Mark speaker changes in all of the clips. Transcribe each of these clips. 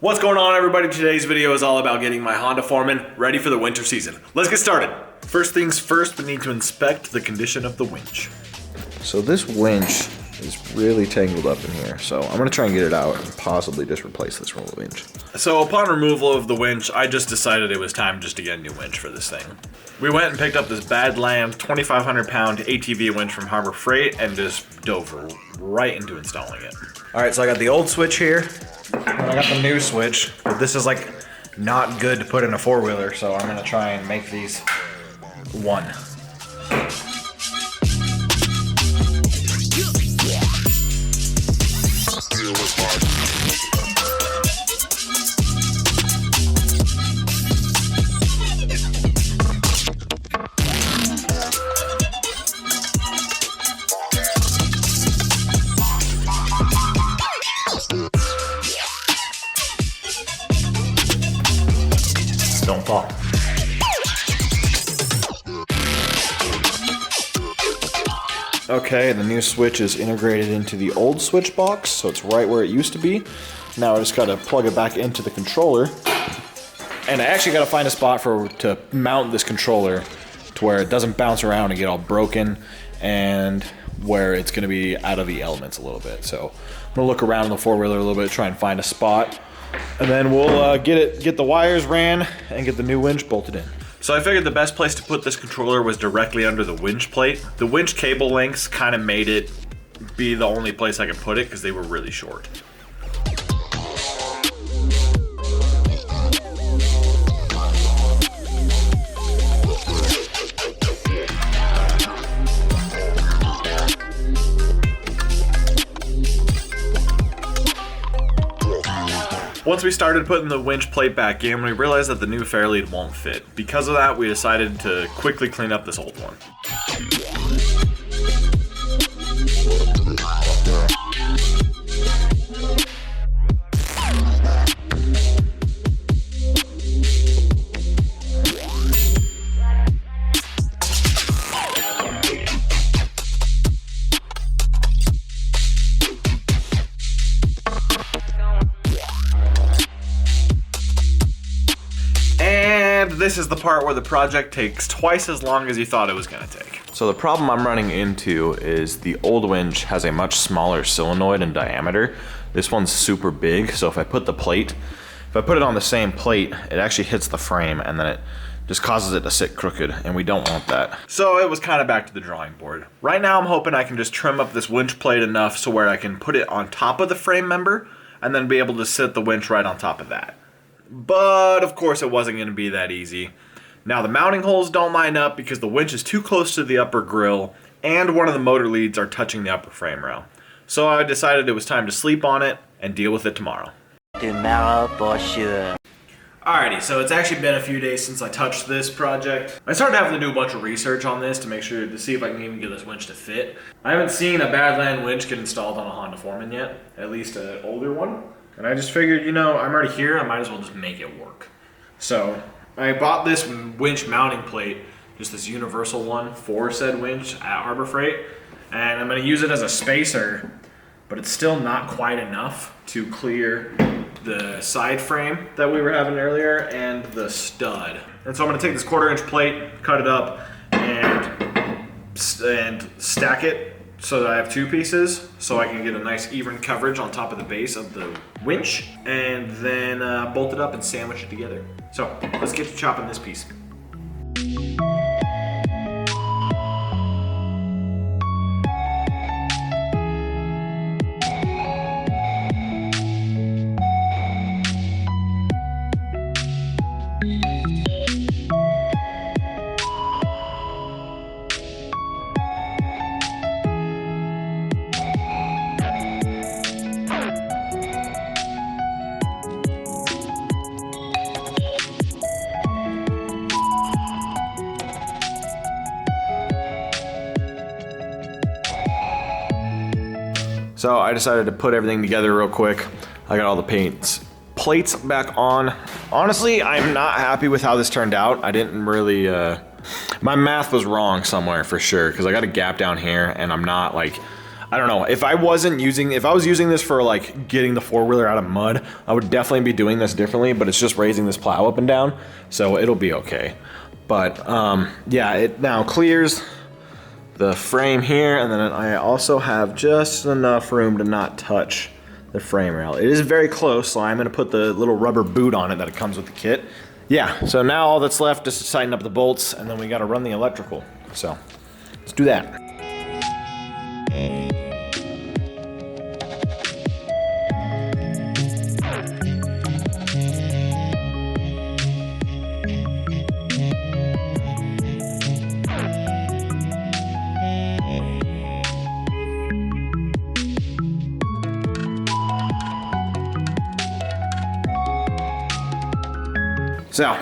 Speaker 1: What's going on, everybody? Today's video is all about getting my Honda Foreman ready for the winter season. Let's get started. First things first, we need to inspect the condition of the winch.
Speaker 2: So this winch is really tangled up in here, so I'm gonna try and get it out and possibly just replace this roll of winch.
Speaker 1: So upon removal of the winch, I just decided it was time just to get a new winch for this thing. We went and picked up this badland 2,500 pound ATV winch from Harbor Freight and just dove right into installing it.
Speaker 2: All right, so I got the old switch here, and I got the new switch, but this is like not good to put in a four-wheeler, so I'm gonna try and make these one.
Speaker 1: Don't fall.
Speaker 2: Okay, the new switch is integrated into the old switch box, so it's right where it used to be. Now I just gotta plug it back into the controller. And I actually gotta find a spot to mount this controller to where it doesn't bounce around and get all broken, and where it's gonna be out of the elements a little bit. So I'm gonna look around the four-wheeler a little bit, try and find a spot, and then we'll get the wires ran and get the new winch bolted in.
Speaker 1: So I figured the best place to put this controller was directly under the winch plate. The winch cable lengths kind of made it be the only place I could put it because they were really short. Once we started putting the winch plate back in, we realized that the new fairlead won't fit. Because of that, we decided to quickly clean up this old one. This is the part where the project takes twice as long as you thought it was gonna take.
Speaker 2: So the problem I'm running into is the old winch has a much smaller solenoid in diameter. This one's super big, so if I put it on the same plate, it actually hits the frame and then it just causes it to sit crooked, and we don't want that.
Speaker 1: So it was kind of back to the drawing board. Right now I'm hoping I can just trim up this winch plate enough so where I can put it on top of the frame member and then be able to sit the winch right on top of that. But of course it wasn't going to be that easy. Now the mounting holes don't line up because the winch is too close to the upper grill and one of the motor leads are touching the upper frame rail. So I decided it was time to sleep on it and deal with it tomorrow.
Speaker 3: Tomorrow for sure.
Speaker 1: Alrighty, so it's actually been a few days since I touched this project. I started having to do a bunch of research on this to see if I can even get this winch to fit. I haven't seen a badland winch get installed on a Honda Foreman yet, at least an older one. And I just figured, you know, I'm already here, I might as well just make it work. So I bought this winch mounting plate, just this universal one for said winch at Harbor Freight. And I'm gonna use it as a spacer, but it's still not quite enough to clear the side frame that we were having earlier and the stud. And so I'm gonna take this 1/4 inch plate, cut it up, and stack it so that I have two pieces, so I can get a nice even coverage on top of the base of the winch, and then bolt it up and sandwich it together. So let's get to chopping this piece.
Speaker 2: So I decided to put everything together real quick. I got all the plates back on. Honestly, I'm not happy with how this turned out. I didn't really, my math was wrong somewhere for sure, because I got a gap down here and I'm not like, I don't know. If I was using this for like getting the 4-wheeler out of mud, I would definitely be doing this differently, but it's just raising this plow up and down, so it'll be okay. But yeah, it now clears the frame here, and then I also have just enough room to not touch the frame rail. It is very close, so I'm gonna put the little rubber boot on it that it comes with the kit. Yeah, so now all that's left is to tighten up the bolts, and then we gotta run the electrical. So let's do that. So,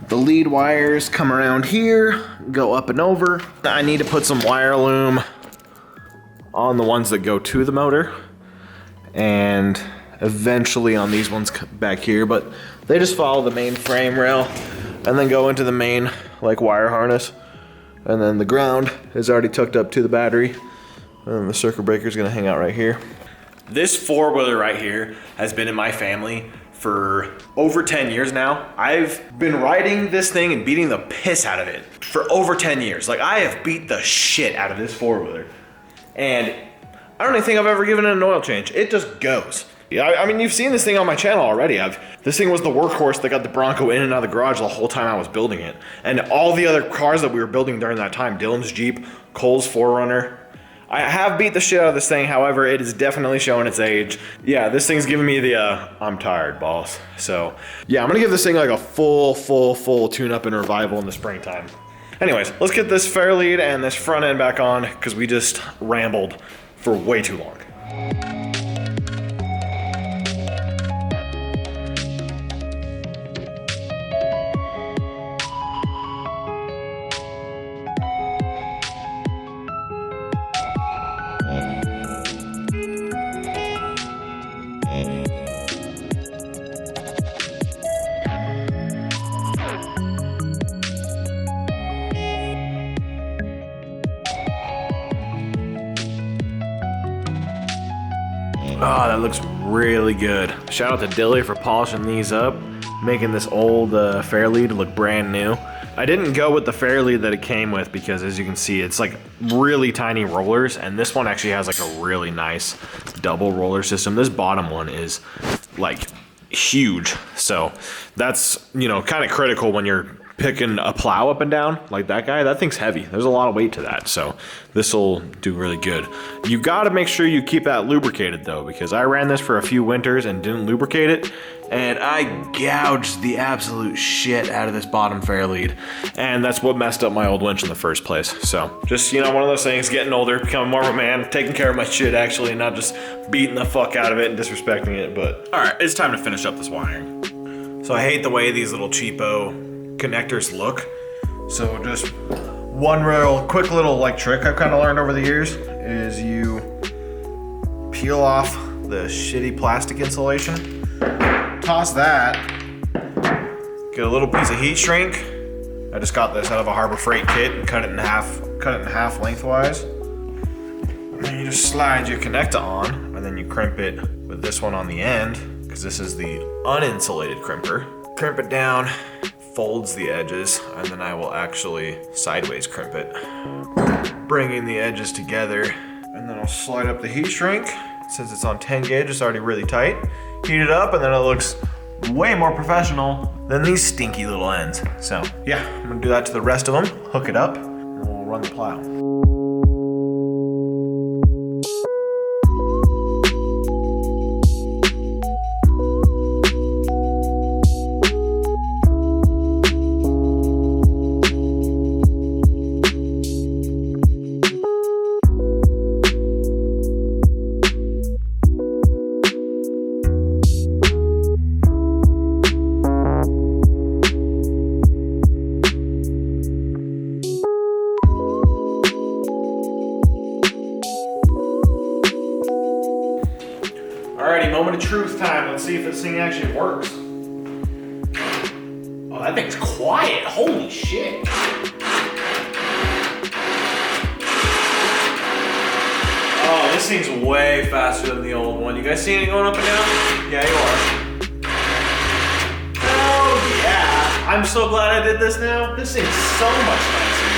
Speaker 2: the lead wires come around here, go up and over. I need to put some wire loom on the ones that go to the motor, and eventually on these ones back here, but they just follow the main frame rail and then go into the main like wire harness. And then the ground is already tucked up to the battery, and the circuit breaker is gonna hang out right here. This 4-wheeler right here has been in my family for over 10 years now. I've been riding this thing and beating the piss out of it for over 10 years. Like, I have beat the shit out of this 4-wheeler. And I don't even think I've ever given it an oil change. It just goes. Yeah, I mean, you've seen this thing on my channel already. This thing was the workhorse that got the Bronco in and out of the garage the whole time I was building it. And all the other cars that we were building during that time, Dylan's Jeep, Cole's 4Runner, I have beat the shit out of this thing, however, it is definitely showing its age. Yeah, this thing's giving me the, I'm tired, boss. So, yeah, I'm gonna give this thing like a full tune-up and revival in the springtime. Anyways, let's get this fair lead and this front end back on, because we just rambled for way too long. Oh, that looks really good. Shout out to Dilly for polishing these up, making this old Fairlead look brand new. I didn't go with the Fairlead that it came with because, as you can see, it's like really tiny rollers, and this one actually has like a really nice double roller system. This bottom one is like huge, so that's, you know, kind of critical when you're picking a plow up and down like that guy. That thing's heavy. There's a lot of weight to that, so this will do really good. You got to make sure you keep that lubricated though, because I ran this for a few winters and didn't lubricate it, and I gouged the absolute shit out of this bottom Fairlead, and that's what messed up my old winch in the first place. So just, you know, one of those things, getting older, becoming more of a man, taking care of my shit actually, and not just beating the fuck out of it and disrespecting it. But all right, it's time to finish up this wiring. So I hate the way these little cheapo connectors look, so just one real quick little like trick I've kind of learned over the years is you peel off the shitty plastic insulation, toss that, get a little piece of heat shrink. I just got this out of a Harbor Freight kit and cut it in half lengthwise. And then you just slide your connector on, and then you crimp it with this one on the end, because this is the uninsulated crimper. Crimp it down, folds the edges, and then I will actually sideways crimp it, bringing the edges together, and then I'll slide up the heat shrink. Since it's on 10 gauge, it's already really tight. Heat it up, and then it looks way more professional than these stinky little ends. So yeah, I'm gonna do that to the rest of them, hook it up, and we'll run the plow. Alrighty, moment of truth time. Let's see if this thing actually works. Oh, that thing's quiet. Holy shit.
Speaker 1: Oh, this thing's way faster than the old one. You guys see it going up and down? Yeah, you are. Oh, yeah. I'm so glad I did this now. This thing's so much nicer.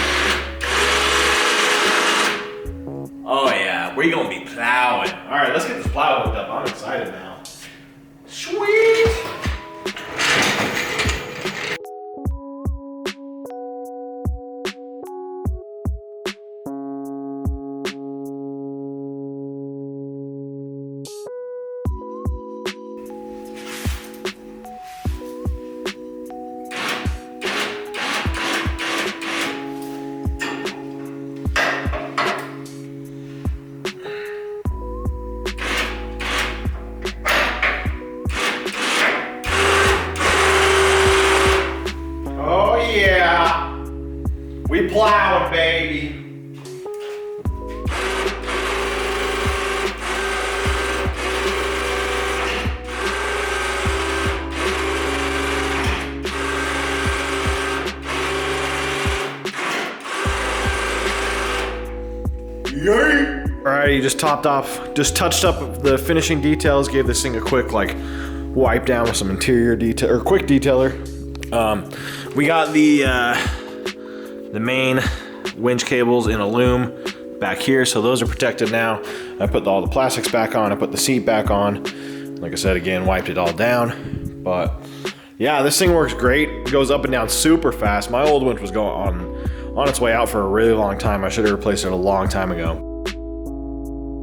Speaker 1: Oh, yeah. We're going to be plowing. All right, let's get this plow hooked up. I'm excited now. Sweet. We plowing, baby. Yay!
Speaker 2: Alrighty, just touched up the finishing details, gave this thing a quick like wipe down with some interior detail, or quick detailer. We got the main winch cables in a loom back here, so those are protected now. I put all the plastics back on, I put the seat back on. Like I said, again, wiped it all down. But yeah, this thing works great. It goes up and down super fast. My old winch was going on its way out for a really long time. I should have replaced it a long time ago.